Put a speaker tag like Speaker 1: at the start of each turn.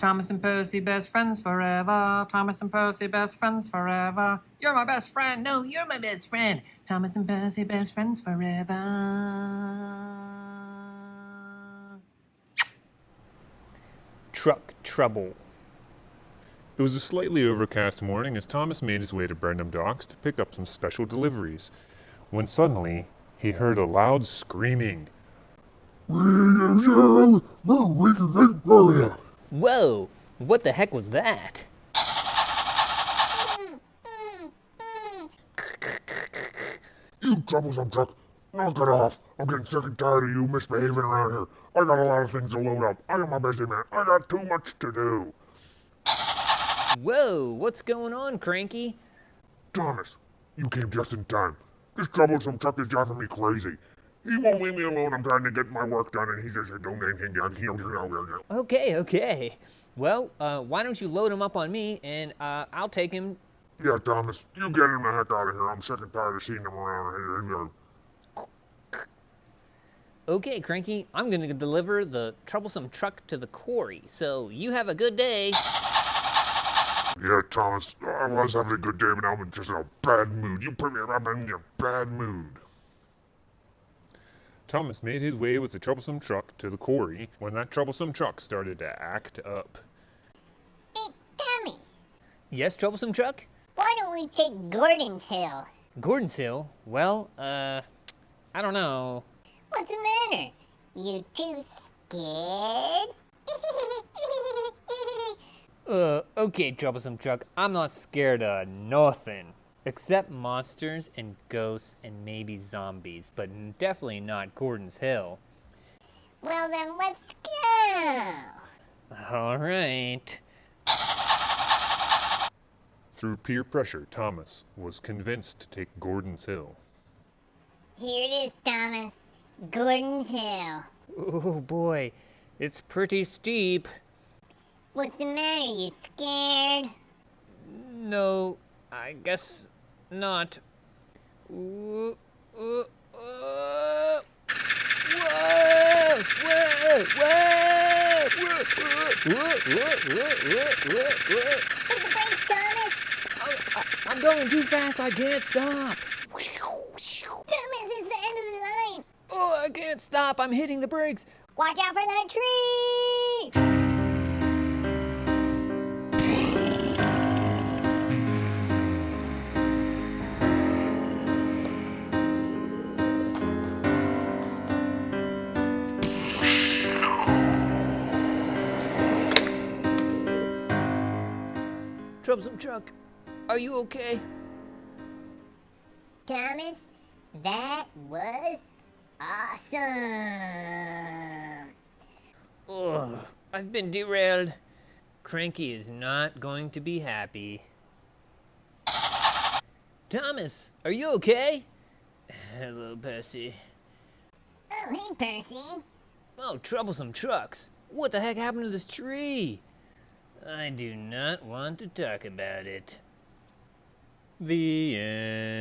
Speaker 1: Thomas and Percy, best friends forever. Thomas and Percy, best friends forever. You're my best friend. No, you're my best friend. Thomas and Percy, best friends forever.
Speaker 2: Truck trouble. It was a slightly overcast morning as Thomas made his way to Burnham Docks to pick up some special deliveries, when suddenly he heard a loud screaming.
Speaker 3: Whoa,
Speaker 4: what the heck was that?
Speaker 3: You troublesome truck, knock it off. I'm getting sick and tired of you misbehaving around here. I got a lot of things to load up. I am a busy man. I got too much to do.
Speaker 4: Whoa, what's going on, Cranky?
Speaker 3: Thomas, you came just in time. This troublesome truck is driving me crazy. He won't leave me alone. I'm trying to get my work done, and he says, don't anything down here.
Speaker 4: Okay. Well, why don't you load him up on me, and I'll take him.
Speaker 3: Yeah, Thomas, you get him the heck out of here. I'm sick and tired of seeing him around here.
Speaker 4: Okay, Cranky, I'm gonna deliver the troublesome truck to the quarry, so you have a good day.
Speaker 3: Yeah, Thomas, I was having a good day, but now I'm just in a bad mood. You put me right in a bad mood.
Speaker 2: Thomas made his way with the troublesome truck to the quarry when that troublesome truck started to act up.
Speaker 5: Hey, Thomas,
Speaker 4: Yes, troublesome truck?
Speaker 5: why don't we take Gordon's Hill?
Speaker 4: Gordon's Hill? Well, I don't know.
Speaker 5: What's the matter? You too scared?
Speaker 4: Okay, troublesome truck, I'm not scared of nothing. Except monsters and ghosts and maybe zombies, but definitely not Gordon's Hill.
Speaker 5: Well then, let's go!
Speaker 4: All right.
Speaker 2: Through peer pressure, Thomas was convinced to take Gordon's Hill.
Speaker 5: Here it is, Thomas. Gordon's Hill.
Speaker 4: Oh boy, it's pretty steep.
Speaker 5: What's the matter? You scared?
Speaker 4: No, I guess not. Whoa, whoa, whoa,
Speaker 5: Hit the brakes, Thomas!
Speaker 4: I'm going too fast, I can't stop.
Speaker 5: Thomas, it's the end of the line!
Speaker 4: Oh, I can't stop, I'm hitting the brakes.
Speaker 5: Watch out for that tree!
Speaker 4: Troublesome truck, are you okay?
Speaker 5: Thomas, that was awesome!
Speaker 4: Ugh, I've been derailed. Cranky is not going to be happy. Thomas, are you okay? Hello, Percy.
Speaker 5: Oh, hey, Percy.
Speaker 4: Oh, troublesome trucks. What the heck happened to this tree? I do not want to talk about it. The end.